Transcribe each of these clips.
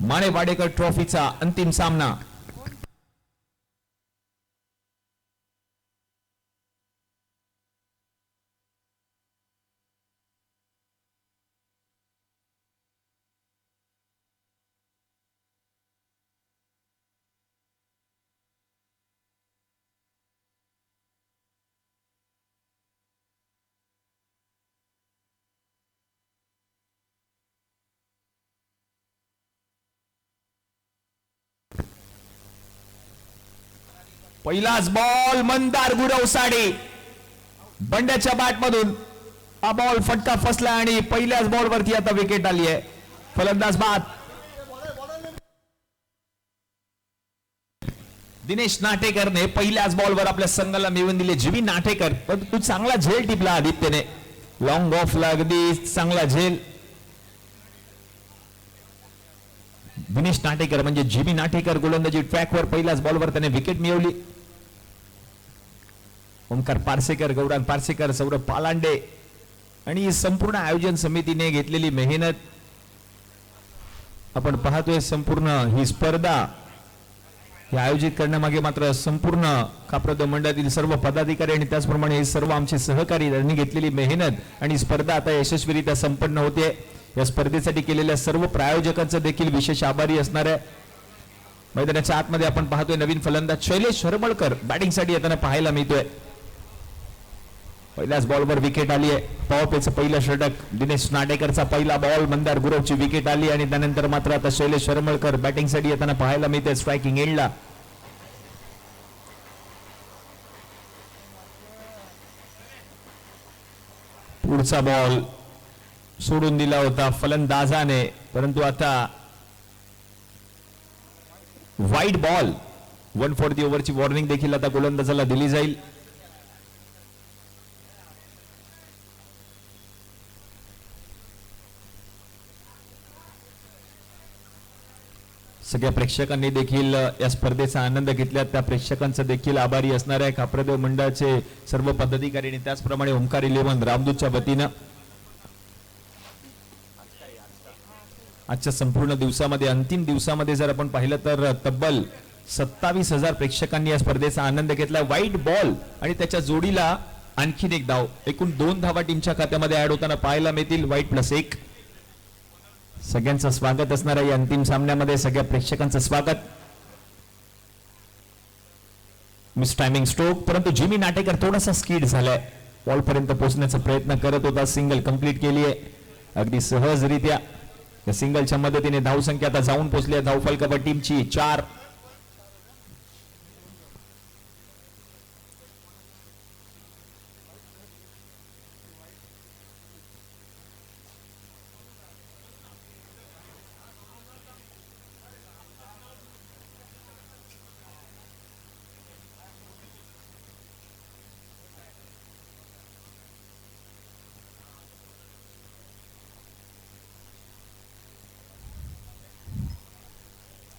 माने वाडेकर ट्रॉफीचा अंतिम सामना पहिलाच बॉल मंदार गुरवसाडी बंड्याच्या बॅट मधून हा बॉल फटका फसला आणि पहिल्याच बॉल वरती आता विकेट आली आहे. फलंदाज बाद दिनेश नाटेकरने पहिल्याच बॉलवर आपल्या संघाला मिळवून दिले. जीवी नाटेकर पण तू चांगला झेल टिपला आदित्यने. लॉंग ऑफला अगदी चांगला झेल. दिनेश नाटेकर म्हणजे जीवी नाटेकर गोलंदाजी ट्रॅकवर पहिल्याच बॉलवर त्याने विकेट मिळवली. ओमकार पारसेकर, गौरांग पारसेकर, सौरभ पालांडे आणि संपूर्ण आयोजन समितीने घेतलेली मेहनत आपण पाहतोय. संपूर्ण ही स्पर्धा हे आयोजित करण्यामागे मात्र संपूर्ण काप्रदो मंडळातील सर्व पदाधिकारी आणि त्याचप्रमाणे सर्व आमचे सहकारी यांनी घेतलेली मेहनत आणि स्पर्धा आता यशस्वीरित्या संपन्न होते. या स्पर्धेसाठी केलेल्या सर्व प्रायोजकांचा देखील विशेष आभारी असणार आहे. मैदानाच्या आतमध्ये आपण पाहतोय नवीन फलंदाज शैलेश हरमळकर बॅटिंगसाठी येताना पाहायला मिळतोय. पहिल्याच बॉलवर विकेट आली आहे. पॉवर प्लेचं पहिलं षटक. दिनेश नाटेकरचा पहिला बॉल. मंदार गुरवची विकेट आली आणि त्यानंतर मात्र आता शैलेश हरमळकर बॅटिंगसाठी येताना पाहायला मिळते स्ट्रायकिंग एंडला. पुढचा बॉल सोडून दिला होता फलंदाजाने, परंतु आता वाईड बॉल. 1 फॉर दी ओव्हरची वॉर्निंग देखील आता गोलंदाजाला दिली जाईल. सगळ्या प्रेक्षकांनी देखील या स्पर्धेचा आनंद घेतला. त्या प्रेक्षकांचा देखील आभारी असणार आहे काप्रदेव मंडळाचे सर्व पदाधिकारी आणि त्याचप्रमाणे ओमकार 11 रामदूतच्या वतीनं. आजच्या संपूर्ण दिवसामध्ये अंतिम दिवसामध्ये जर आपण पाहिलं तर तब्बल 27,000 प्रेक्षकांनी या स्पर्धेचा आनंद घेतला. वाईट बॉल आणि त्याच्या जोडीला आणखीन एक धाव. एकूण 2 धावा टीमच्या खात्यामध्ये ऍड होताना पाहायला मिळतील. वाईट +1. सगळ्यांचं स्वागत असणार आहे या अंतिम सामन्यामध्ये. सगळ्या प्रेक्षकांचं स्वागत. मिस टायमिंग स्ट्रोक, परंतु जिमी नाटेकर थोडासा स्कीड झालाय. बॉल पर्यंत पोहोचण्याचा प्रयत्न करत होता. सिंगल कंप्लीट केली आहे अगदी सहजरित्या. या सिंगलच्या मदतीने धावसंख्या आता जाऊन पोहोचली आहे धावफलकावर टीमची 4.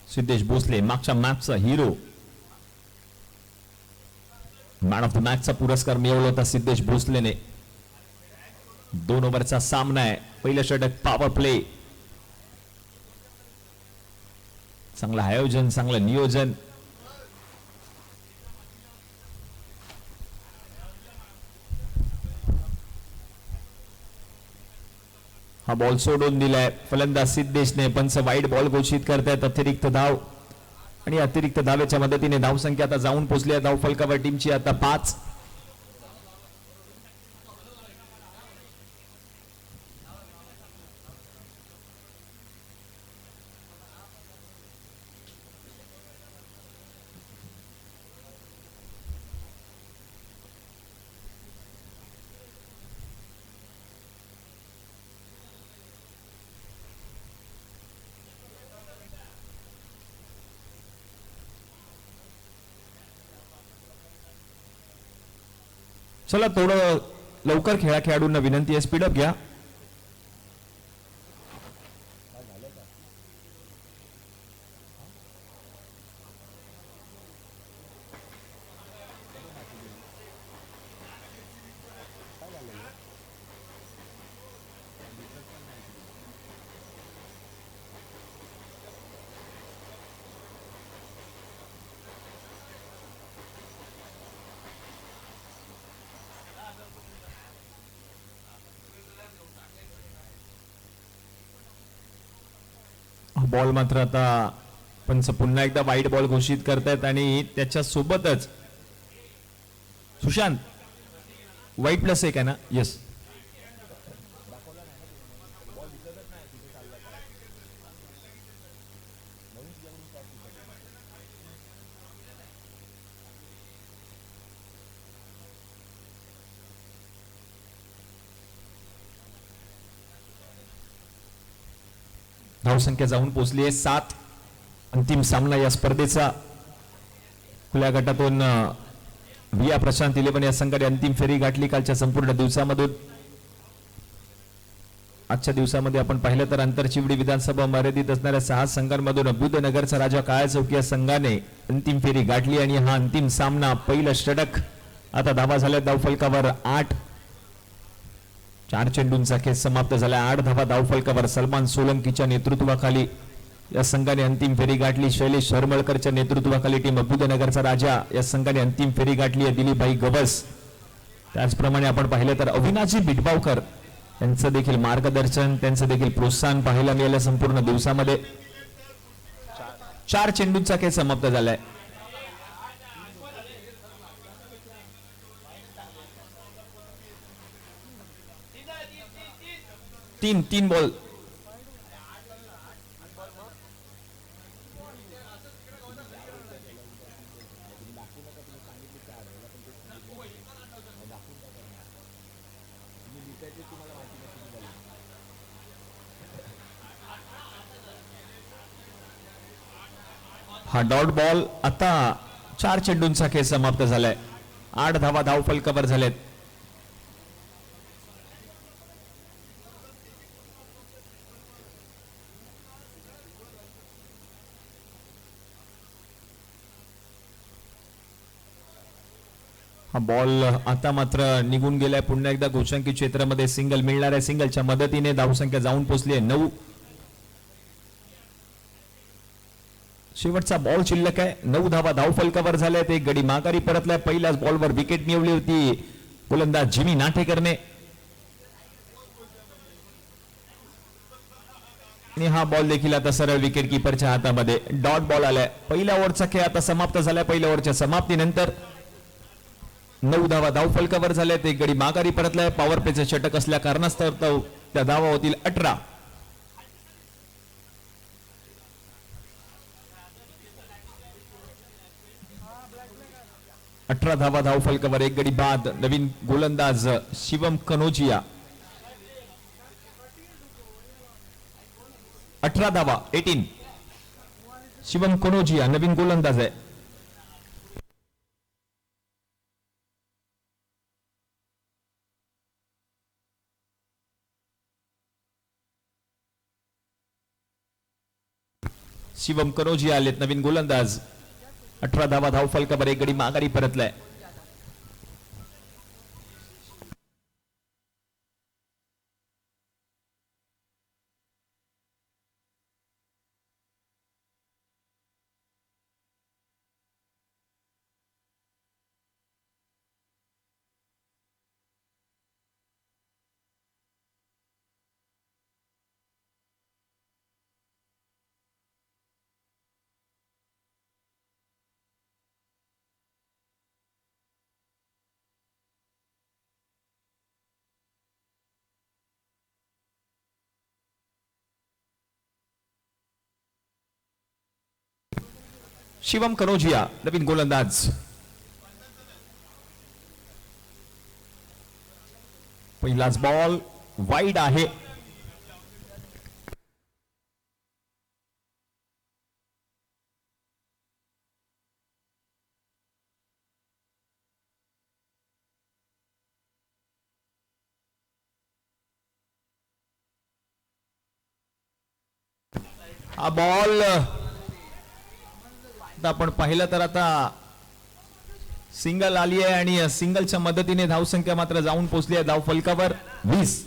सिद्धेश भोसले मागच्या मॅचचा हिरो. मॅन ऑफ द मॅचचा पुरस्कार मिळवला होता सिद्धेश भोसलेने. 2 ओव्हरचा सामना आहे. पहिलं षटक पॉवर प्ले. चांगलं आयोजन, चांगलं नियोजन. हा बॉल सोडून दिलाय फलंदाज सिद्धेशने. पंच वाईड बॉल घोषित करतायत. अतिरिक्त धाव आणि अतिरिक्त धावेच्या मदतीने धावसंख्या आता जाऊन पोहोचली आहे धावफलकावर टीमची आता 5. चला थोडं लवकर खेळा. खेळाडूंना विनंती आहे स्पीडअप घ्या. बॉल मात्र आता पंच पुन्हा एकदा वाईट बॉल घोषित करतायत आणि त्याच्या सोबतच सुशांत वाईट प्लस एक आहे ना. येस. धावसंख्या जाऊन पोहोचली आहे 7. अंतिम सामना या स्पर्धेचा. खुल्या गटातून विया प्रशांत 11 या संघाने अंतिम फेरी गाठली कालच्या संपूर्ण दिवसामधून. आजच्या दिवसामध्ये आपण पाहिलं तर आंतरचिवडी विधानसभा मर्यादित असणाऱ्या 6 संघांमधून बुद्धनगरचा राजा काळा चौकी या संघाने अंतिम फेरी गाठली आणि हा अंतिम सामना पहिलं षटक. आता धावा झाल्या धावफलकावर 8. 4 चेंडूंचा खेळ समाप्त झाला. 8 धावा धावफलकावर. सलमान सोलंकीच्या नेतृत्वाखाली या संघाने अंतिम फेरी गाठली. शैलेश हरमळकरच्या नेतृत्वाखाली टीम बुद्धनगरचा राजा या संघाने अंतिम फेरी गाठली आहे. दिलीपभाई गवस. त्याचप्रमाणे आपण पाहिलं तर अविनाशी बिटबावकर यांचं देखील मार्गदर्शन, त्यांचं देखील प्रोत्साहन पाहायला मिळालं संपूर्ण दिवसामध्ये. 4 चेंडूंचा खेळ समाप्त झालाय. तीन बॉल. हा डॉट बॉल. आता 4 चेंडूंचा खेळ समाप्त झालाय. 8 धावा धावफलकावर झालेत. हा बॉल आता मात्र निघून गेलाय. पुन्हा एकदा गोशांकी क्षेत्रामध्ये सिंगल मिळणार आहे. सिंगलच्या मदतीने धावसंख्या जाऊन पोहोचली आहे 9. शेवटचा बॉल शिल्लक आहे. 9 धावा धावफलकावर झाल्यात. एक गडी माघारी परतलाय. पहिल्याच बॉलवर विकेट मिळवली होती गोलंदाज जिमी नाठेकरने आणि हा बॉल देखील आता सरळ विकेट किपरच्या हातामध्ये. डॉट बॉल आलाय. पहिल्या ओव्हरचा खेळ आता समाप्त झालाय. पहिल्या ओव्हरच्या समाप्तीनंतर 9 धावा धावफलकावर झाल्यात. एक गडी माघारी परतलाय. पॉवर प्लेचे षटक असल्या कारणास्तव त्या धावा होतील 18. 18 धावा धावफलकावर. एक गडी बाद. नवीन गोलंदाज शिवम कनोजिया. 18 धावा 18. शिवम कनोजिया नवीन गोलंदाज आहे. शिवम कनोजिया आलेत नवीन गोलंदाज. 18 धावा धावफलकावर. एक गडी माघारी परतलाय. शिवम कनोजिया नवीन गोलंदाज. पहिलाच बॉल वाईड आहे. हा बॉल आपण पाहिलं तर आता सिंगल आली आहे आणि सिंगलच्या मदतीने धावसंख्या मात्र जाऊन पोहोचली आहे धावफलकावर 20.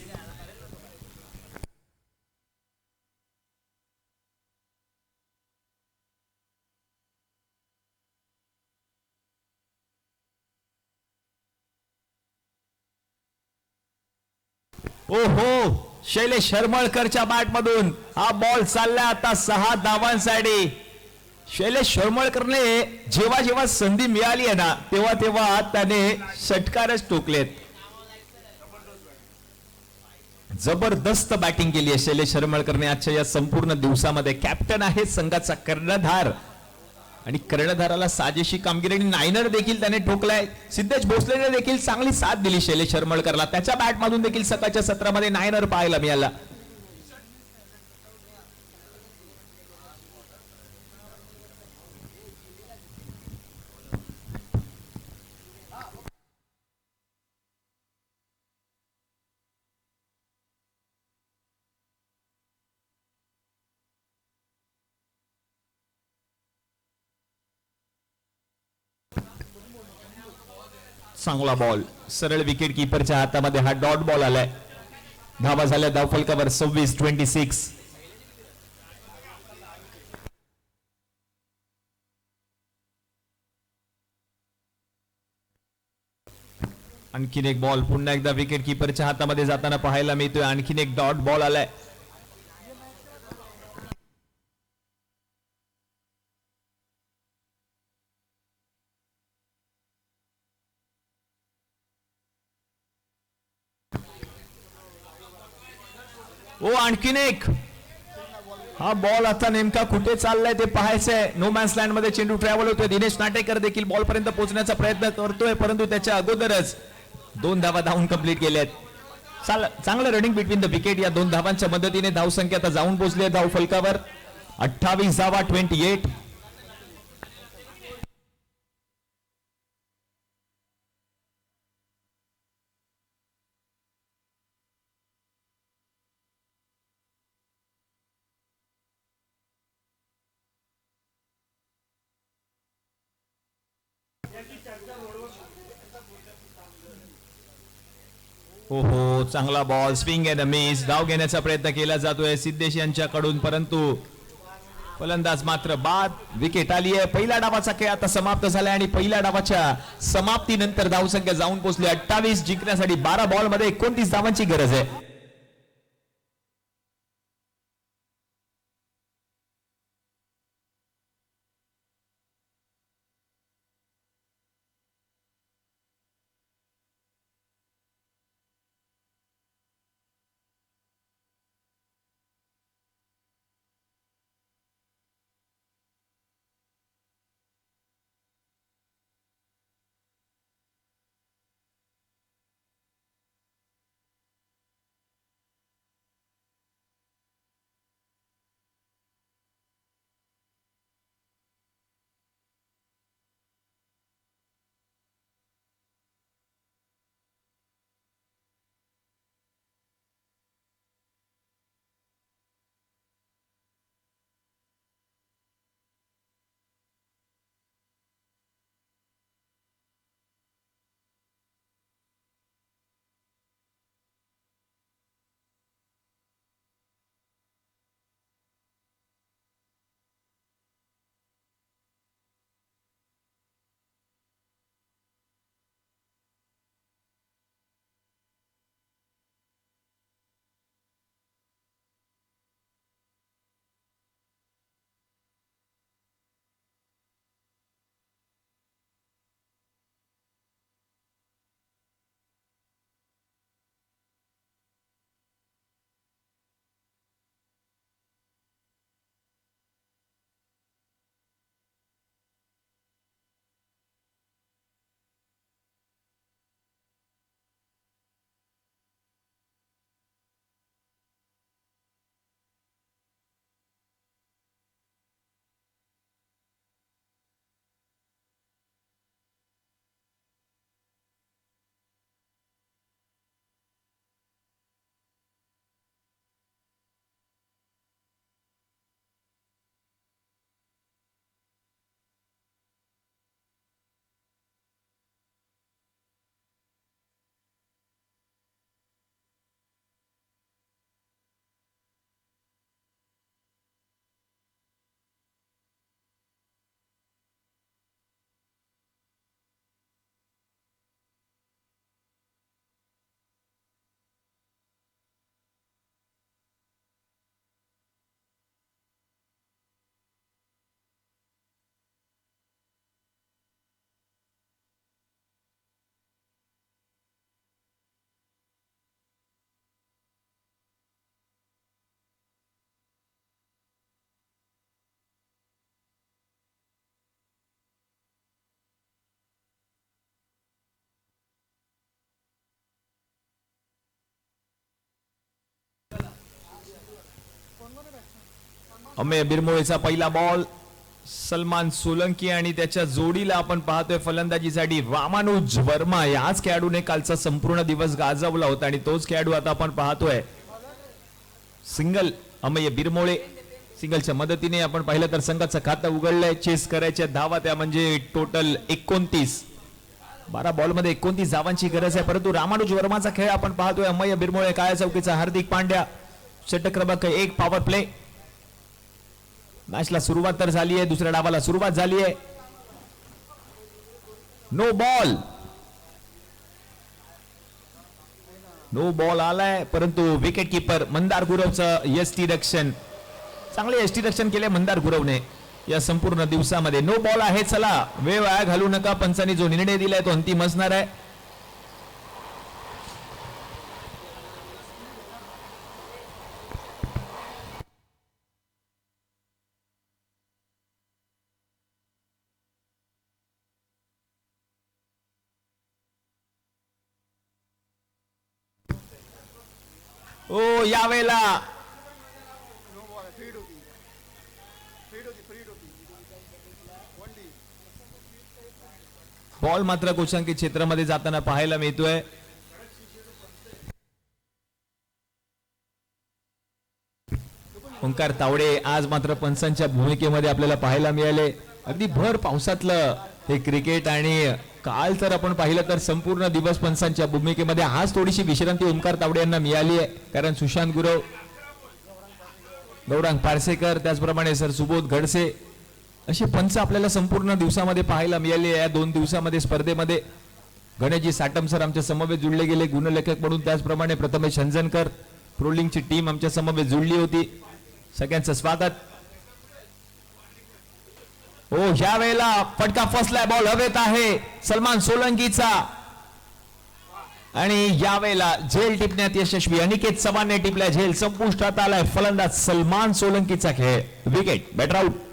ओहो शैलेश शर्मळकरच्या बॅट मधून हा बॉल चाललाय आता 6 धावांसाठी. शैलेश शर्मळकरने जेव्हा जेव्हा संधी मिळाली आहे ना तेव्हा तेव्हा त्याने षटकारच ठोकलेत. जबरदस्त बॅटिंग केली आहे शैलेश शर्मळकरने आजच्या या संपूर्ण दिवसामध्ये. कॅप्टन आहे संघाचा कर्णधार आणि कर्णधाराला साजेशी कामगिरी आणि नायनर देखील त्याने ठोकलाय. सिद्धेश भोसलेने देखील चांगली साथ दिली शैलेश शर्मळकरला. त्याच्या बॅट मधून देखील सकाळच्या सत्रामध्ये नायनर पाहायला मिळाला. चांगला बॉल सरळ विकेट कीपरच्या हातामध्ये हा डॉट बॉल आलाय. धावा झाल्या धावफलकावर 26-26. आणखीन एक बॉल पुन्हा एकदा विकेट कीपरच्या हातामध्ये जाताना पाहायला मिळतोय. आणखीन एक डॉट बॉल आलाय. ओ आणखीन एक. हा बॉल आता नेमका कुठे चाललाय ते पाहायचंय. नो मॅन्स लँड मध्ये चेंडू ट्रॅव्हल होतोय. दिनेश नाटेकर देखील बॉल पर्यंत पोहोचण्याचा प्रयत्न करतोय परंतु त्याच्या अगोदरच 2 धावा धावून कंप्लीट केल्यात. चांगलं रनिंग बिटवीन द विकेट. या 2 धावांच्या मदतीने धावसंख्या आता जाऊन पोहोचली आहे धावफलकावर 28 धावा 28. हो चांगला बॉल स्विंग अँड मिस. धाव घेण्याचा प्रयत्न केला जातोय सिद्धेश यांच्याकडून परंतु फलंदाज मात्र बाद. विकेट आली आहे. पहिल्या डावाचा खेळ आता समाप्त झालाय आणि पहिल्या डावाच्या समाप्तीनंतर धावसंख्या जाऊन पोहोचली 28. जिंकण्यासाठी 12 बॉल मध्ये 29 धावांची गरज आहे. अमेय बिरमोळेचा पहिला बॉल. सलमान सोलंकी आणि त्याच्या जोडीला आपण पाहतोय फलंदाजीसाठी रामानुज वर्मा. याच खेळाडूने कालचा संपूर्ण दिवस गाजवला होता आणि तोच खेळाडू आता आपण पाहतोय. सिंगल अमेय बिरमोळे. सिंगलच्या मदतीने आपण पाहिलं तर संघाचं खातं उघडलंय. चेस करायच्या धावा त्या म्हणजे टोटल 29. 12 बॉलमध्ये 29 धावांची गरज आहे. परंतु रामानुज वर्माचा खेळ आपण पाहतोय. अमेय बिरमोळे काळ्या चौकीचा हार्दिक पांड्या. षटक क्रमांक 1 पॉवर प्ले. मॅचला सुरुवात तर झाली आहे. दुसऱ्या डावाला सुरुवात झाली आहे. No ball. नो बॉल आलाय. परंतु विकेट किपर मंदार गुरवचं यष्टी रक्षण. चांगले यष्टी रक्षण केले मंदार गुरवने या संपूर्ण दिवसामध्ये. नो बॉल आहे. चला वेळ वाया घालू नका. पंचांनी जो निर्णय दिलाय तो अंतिम असणार आहे. ओ यावेळेला बॉल मात्र गोशांकित क्षेत्रामध्ये जाताना पाहायला मिळतोय. ओंकार तावडे आज मात्र पंचांच्या भूमिकेमध्ये आपल्याला पाहायला मिळाले. अगदी भर पावसातलं हे क्रिकेट आणि काल तर आपण पाहिलं तर संपूर्ण दिवस पंचांच्या भूमिकेमध्ये. आज थोडीशी विश्रांती ओंकार तावडे यांना मिळाली आहे. कारण सुशांत गुरव, गौरांग पारसेकर, त्याचप्रमाणे सर सुबोध घडसे असे पंच आपल्याला संपूर्ण दिवसामध्ये पाहायला मिळाले. या 2 दिवसामध्ये स्पर्धेमध्ये गणेशजी साटम सर आमच्या समवेत जुळले गेले गुणलेखक म्हणून. त्याचप्रमाणे प्रथमेश हंजनकर ट्रोलिंगची टीम आमच्या समवेत जुळली होती. सगळ्यांचं स्वागत. ओ ह्या वेळेला फटका फसलाय. बॉल हवेत आहे सलमान सोलंकीचा आणि यावेळेला झेल टिपण्यात यशस्वी. अनिकेत चव्हाणने टिपल्या झेल. संपुष्टात आलाय फलंदाज सलमान सोलंकीचा खेळ. Wicket. Batter out.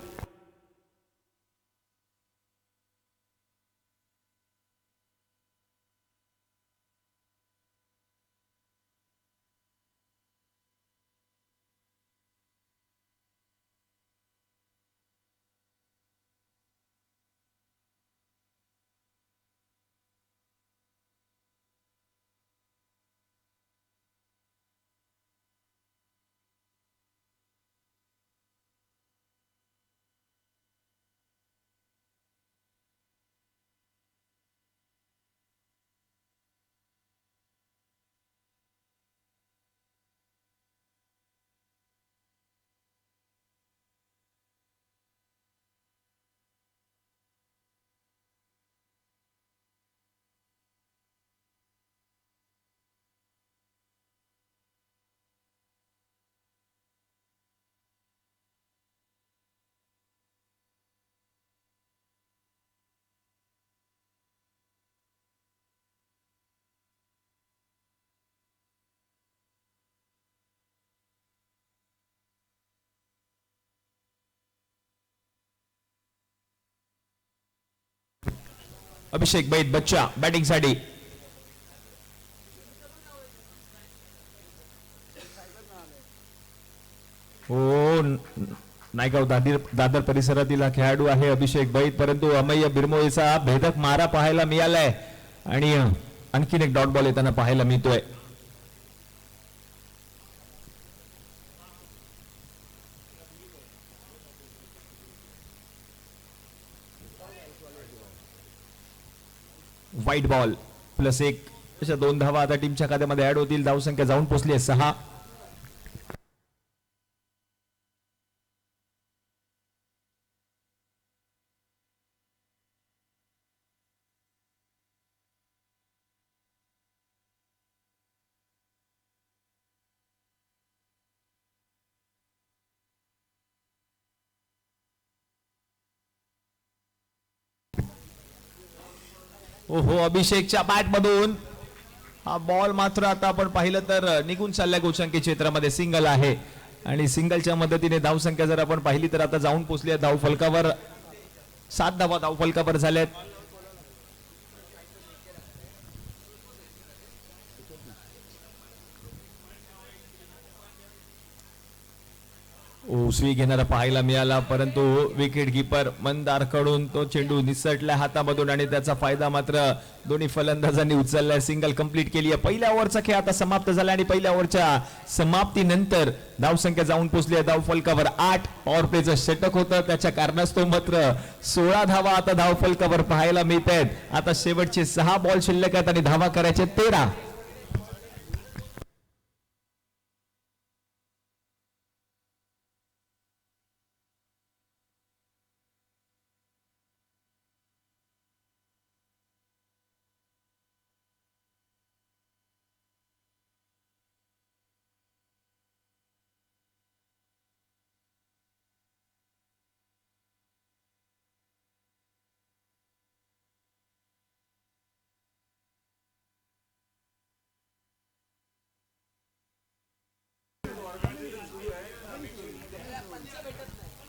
Abhishek Baid बच्चा बॅटिंग साठी. हो नायगाव दादर परिसरातील हा खेळाडू आहे अभिषेक बैद. परंतु अमेय बिरमोळेचा भेदक मारा पाहायला मिळालाय आणि आणखीन एक डॉट बॉल येताना पाहायला मिळतोय. व्हाईट बॉल +1 अशा 2 धावा आता टीमच्या खात्यामध्ये ऍड होतील. धावसंख्या जाऊन पोहोचली आहे 6. ओहो अभिषेकच्या बॅट मधून हा बॉल मात्र आता आपण पाहिलं तर निघून चालल्या गोशांकी क्षेत्रामध्ये. सिंगल आहे आणि सिंगलच्या मदतीने धावसंख्या जर आपण पाहिली तर आता जाऊन पोहोचली आहे धाव फलकावर. 7 धावा धाव फलकावर झाल्यात. ओ उसवी घेणारा पाहायला मिळाला, परंतु विकेट कीपर मंदारकडून तो चेंडू निसटला हातामधून आणि त्याचा फायदा मात्र दोन्ही फलंदाजांनी उचललाय. सिंगल कंप्लीट केली आहे. पहिल्या ओव्हरचा खेळ आता समाप्त झाला आणि पहिल्या ओव्हरच्या समाप्तीनंतर धावसंख्या जाऊन पोहोचली आहे धावफलकावर 8. पॉवर प्लेचं षटक होतं, त्याच्या कारणास्तव मात्र 16 धावा आता धावफलकावर पाहायला मिळत आहेत. आता शेवटचे 6 बॉल शिल्लक आहेत आणि धावा करायचे 13.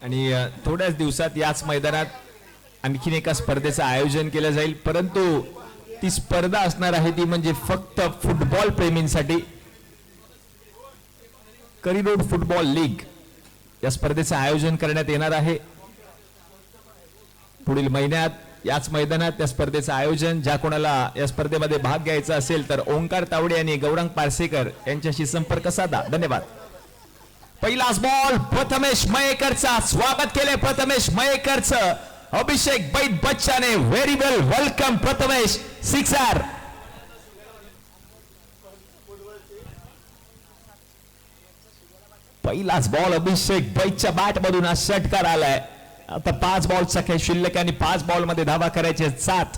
आणि थोड्याच दिवसात याच मैदानात आणखीन एका स्पर्धेचं आयोजन केलं जाईल, परंतु ती स्पर्धा असणार आहे ती म्हणजे फक्त फुटबॉल प्रेमींसाठी. करिरोड फुटबॉल लीग या स्पर्धेचं आयोजन करण्यात येणार आहे पुढील महिन्यात याच मैदानात. त्या स्पर्धेचं आयोजन ज्या कोणाला या स्पर्धेमध्ये भाग घ्यायचा असेल तर ओंकार तावडे आणि गौरांग पारसेकर यांच्याशी संपर्क साधा. धन्यवाद. पहिलाच बॉल प्रथमेश मयेकरचा. स्वागत केले प्रथमेश मयेकरचं. अभिषेक बैद बच्चाने. व्हेरी वेल वेलकम प्रथमेश. सिक्सर. पहिलाच बॉल अभिषेक बैदच्या बॅट मधून हा षटकार आलाय. आता 5 बॉलचा खेळ शिल्लक आणि 5 बॉल मध्ये धावा करायचे 7.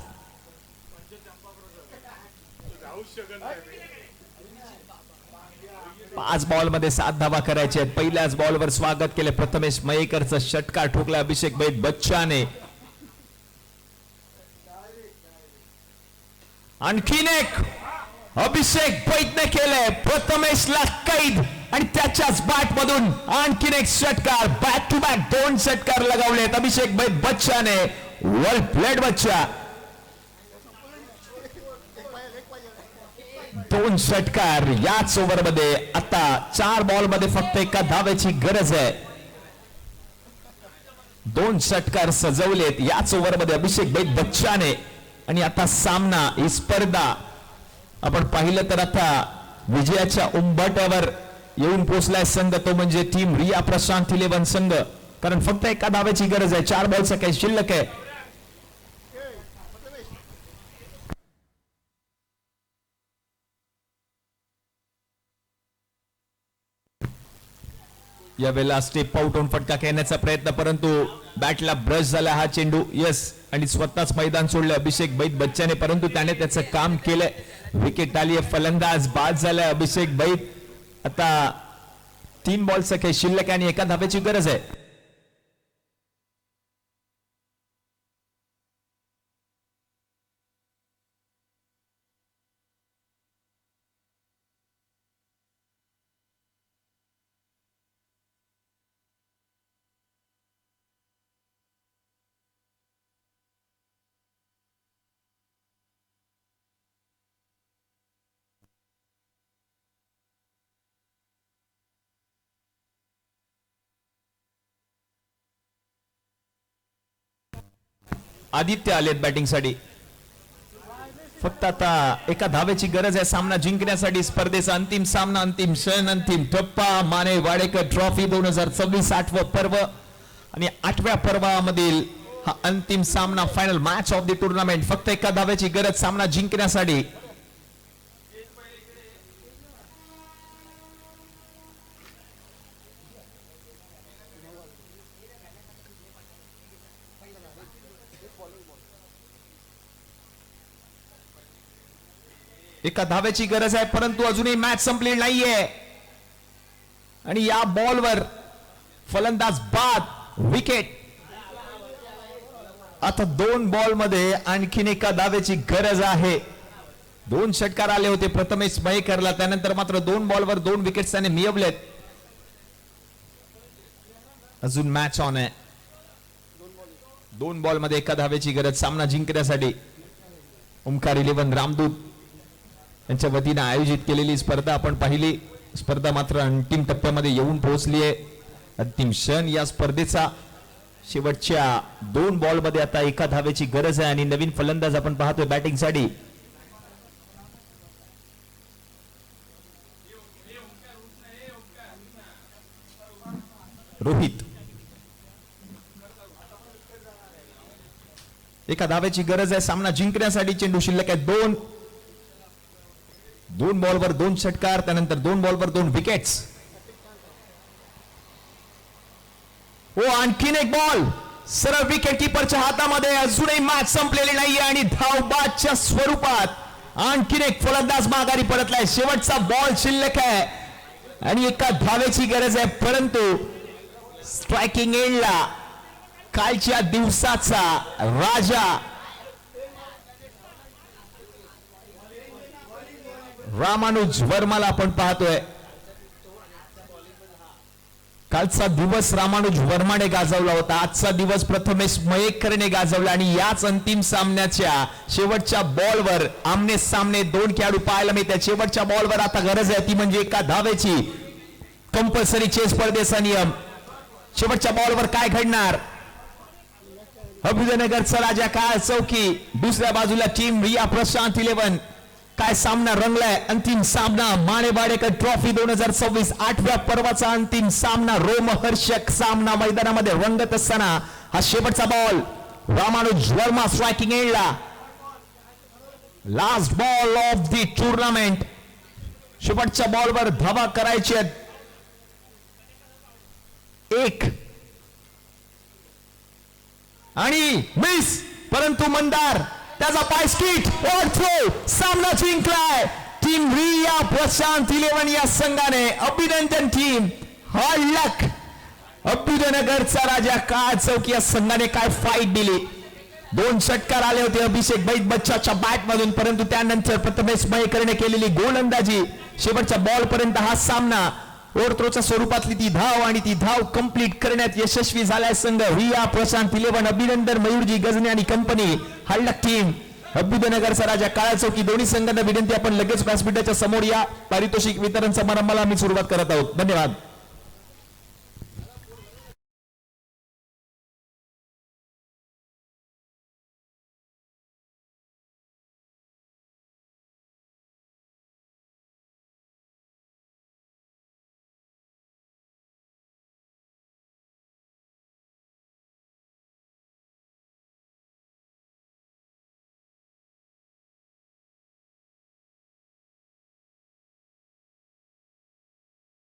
5 बॉल मध्ये 7 धावा करायचे आहेत. पहिल्याच बॉलवर स्वागत केले प्रथमेश मयेकरचं. षटकार ठोकला अभिषेक बैद बच्चाने. आणखीन एक अभिषेक बैदने केले प्रथमेशला कैद आणि त्याच्याच बॅट मधून आणखीन एक षटकार. बॅक टू बॅक 2 षटकार लगावलेत अभिषेक बैद बच्चाने. वेल प्लेड बच्चा. 2 षटकार याच ओव्हर मध्ये. आता 4 बॉल मध्ये फक्त एका धावेची गरज आहे. 2 षटकार सजवलेत याच ओव्हर मध्ये अभिषेक बैद बच्चाने. आणि आता सामना ही स्पर्धा आपण पाहिलं तर आता विजयाच्या उंबरठ्यावर येऊन पोहोचलाय संघ, तो म्हणजे टीम रिया प्रशांत 11 संघ. कारण फक्त एका धावेची गरज आहे. 4 बॉलचा काही शिल्लक आहे. यावेळेला स्टेप आउट होऊन फटका खेळण्याचा प्रयत्न, परंतु बॅटला ब्रश झाला हा चेंडू. यस, आणि स्वतःच मैदान सोडलं अभिषेक बैद बच्चाने, परंतु त्याने त्याचं काम केलंय. विकेट आली आहे. फलंदाज बाद झालाय अभिषेक बैद. आता 3 बॉलचा खेळ शिल्लक आणि एका धाब्याची गरज आहे. आदित्य आलेत बॅटिंग साठी. फक्त आता एका धावेची गरज आहे सामना जिंकण्यासाठी. स्पर्धेचा अंतिम सामना, अंतिम क्षण, अंतिम टप्पा. माने वाडेकर ट्रॉफी 2026 8वं पर्व आणि 8व्या पर्वामधील हा अंतिम सामना, final match of the tournament. फक्त एका धावेची गरज सामना जिंकण्यासाठी. एका धाव्याची गरज आहे, परंतु अजूनही मॅच संपली नाहीये. आणि या बॉलवर फलंदाज बाद. विकेट. आता 2 बॉल मध्ये आणखीन एका धावेची गरज आहे. 2 षटकार आले होते प्रथमेश मयेकरला, त्यानंतर मात्र 2 बॉलवर 2 विकेट्स त्याने मिळवलेत. अजून मॅच ऑन आहे. 2 बॉल मध्ये एका धावेची गरज सामना जिंकण्यासाठी. ओंकार 11 रामदूत यांच्या वतीने आयोजित केलेली स्पर्धा आपण पाहिली. स्पर्धा मात्र अंतिम टप्प्यामध्ये येऊन पोहोचली आहे. अंतिम क्षण या स्पर्धेचा शेवटच्या 2 बॉलमध्ये आता एका धावेची गरज आहे आणि नवीन फलंदाज आपण पाहतोय बॅटिंगसाठी. रोहित. एका धावेची गरज आहे सामना जिंकण्यासाठी. चेंडू शिल्लक आहे 2 बॉलवर 2 षटकार, त्यानंतर 2 बॉलवर 2 विकेट्स. आणखीन एक बॉल सरळ विकेट किपरच्या हातामध्ये. अजूनही मॅच संपलेली नाहीये आणि धावबादच्या स्वरूपात आणखीन एक फलंदाज माघारी परतलाय. शेवटचा बॉल शिल्लक आहे आणि एका धावेची गरज आहे, परंतु स्ट्रायकिंग एंडला कालच्या दिवसाचा राजा रामानुज वर्माला आपण पाहतोय. कालचा दिवस रामानुज वर्माने गाजवला होता, आजचा दिवस प्रथमेश मयेकरने गाजवला आणि याच अंतिम सामन्याच्या शेवटच्या बॉलवर आमने सामने 2 खेळाडू पाहायला मिळतात. शेवटच्या बॉलवर आता गरज आहे ती म्हणजे एका धावेची. कंपल्सरी चेस स्पर्धेचा नियम. शेवटच्या बॉलवर काय घडणार? अभ्युदयनगरचा राजा काय चौकी, दुसऱ्या बाजूला टीम रिया प्रशांत 11. काय सामना रंगलाय. अंतिम सामना मानेबाडेकर ट्रॉफी 2026 8व्या पर्वाचा अंतिम सामना, रोमहर्षक सामना मैदानामध्ये रंगत असताना हा शेवटचा बॉल रामानुज वर्मा स्ट्रायकिंग एंडला. Last ball of the tournament. शेवटच्या बॉलवर धावा करायची एक आणि मिस, परंतु मंदार त्याचा पाय स्किट ओव्हरथ्रो. सामना जिंकलाय टीम रिया प्रशांत 11 या संघाने. अभिनंदन टीम. हार्ड लक. अभ्युदयनगरचा राजा काळ चौकी या संघाने काय फाईट दिली. 2 षटकार आले होते अभिषेक बैद बच्चाच्या बॅट मधून, परंतु त्यानंतर प्रथमेश मयेकरने केलेली गोलंदाजी. शेवटच्या बॉल पर्यंत हा सामना ओव्हरथ्रोच्या स्वरूपातली ती धाव आणि ती धाव कंप्लीट करण्यात यशस्वी झालाय संघ रिया प्रशांत 11. अभिनंदन मयूरजी गजने आणि कंपनी. हल्लक टीम. अभ्युदयनगरचा राजा काळा चौकी. दोन्ही संघांना विनंती आपण लगेच व्यासपीठाच्या समोर या. पारितोषिक वितरण समारंभाला आम्ही सुरुवात करत आहोत. धन्यवाद.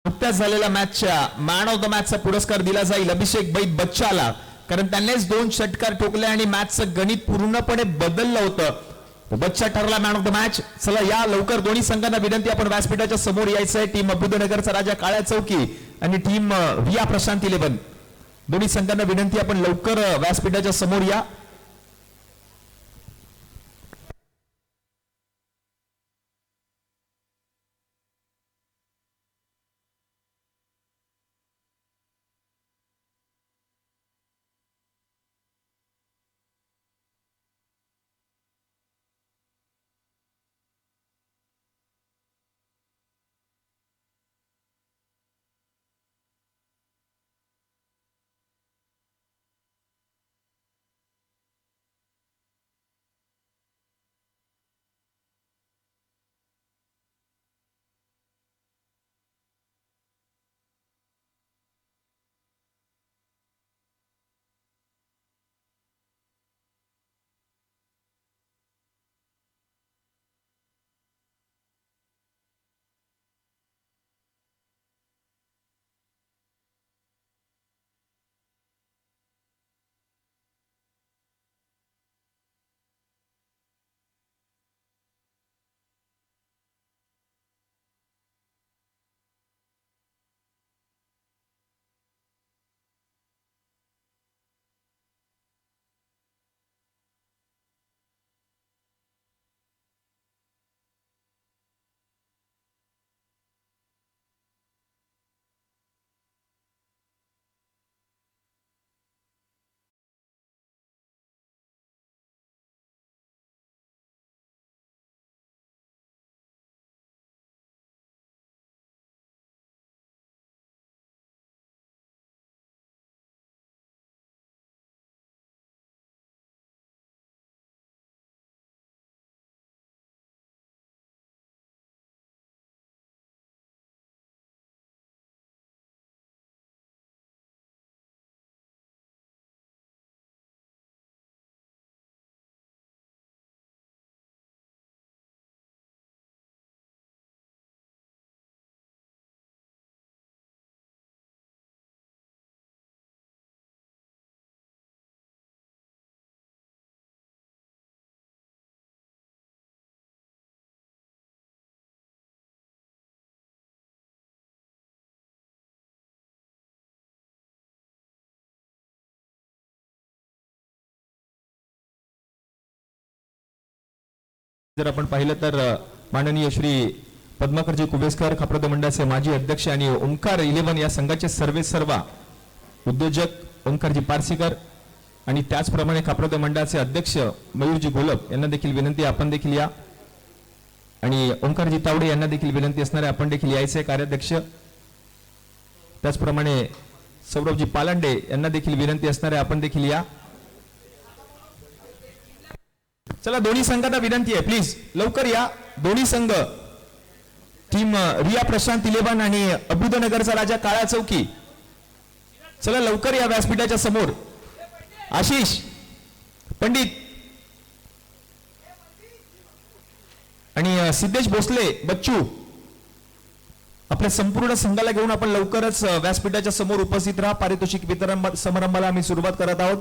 नुकत्याच झालेल्या मॅचच्या मॅन ऑफ द मॅचचा पुरस्कार दिला जाईल अभिषेक बैद बच्चाला, कारण त्यांनीच 2 षटकार ठोकले आणि मॅचचं गणित पूर्णपणे बदललं होतं. बच्चा ठरला मॅन ऑफ द मॅच. चला या लवकर दोन्ही संघांना विनंती आपण व्यासपीठाच्या समोर यायचं आहे. टीम अभ्युदयनगरचा राजा काळ्या चौकी आणि टीम रिया प्रशांत 11. दोन्ही संघांना विनंती आपण लवकर व्यासपीठाच्या समोर या. जर आपण पाहिलं तर माननीय श्री पद्माकरजी कुबेसकर खाप्रद मंडळाचे माजी अध्यक्ष आणि ओंकार 11 या संघाचे सर्वेसर्वा उद्योजक ओंकारजी पारसीकर आणि त्याचप्रमाणे खाप्रद मंडळाचे अध्यक्ष मयूरजी गोलप यांना देखील विनंती आपण देखील या आणि ओंकारजी तावडे यांना देखील विनंती असणार आहे आपण देखील यायचे कार्याध्यक्ष त्याचप्रमाणे सौरभजी पालांडे यांना देखील विनंती असणार आहे आपण देखील या चला दोन्ही संघांना विनंती आहे प्लीज लवकर या दोन्ही संघ टीम रिया प्रशांत 11 आणि अबुदनगरचा राजा काळा चौकी चला लवकर या व्यासपीठाच्या समोर आशिष पंडित आणि सिद्धेश भोसले बच्चू आपल्या संपूर्ण संघाला घेऊन आपण लवकरच व्यासपीठाच्या समोर उपस्थित राहा पारितोषिक वितरण समारंभाला आम्ही सुरुवात करत आहोत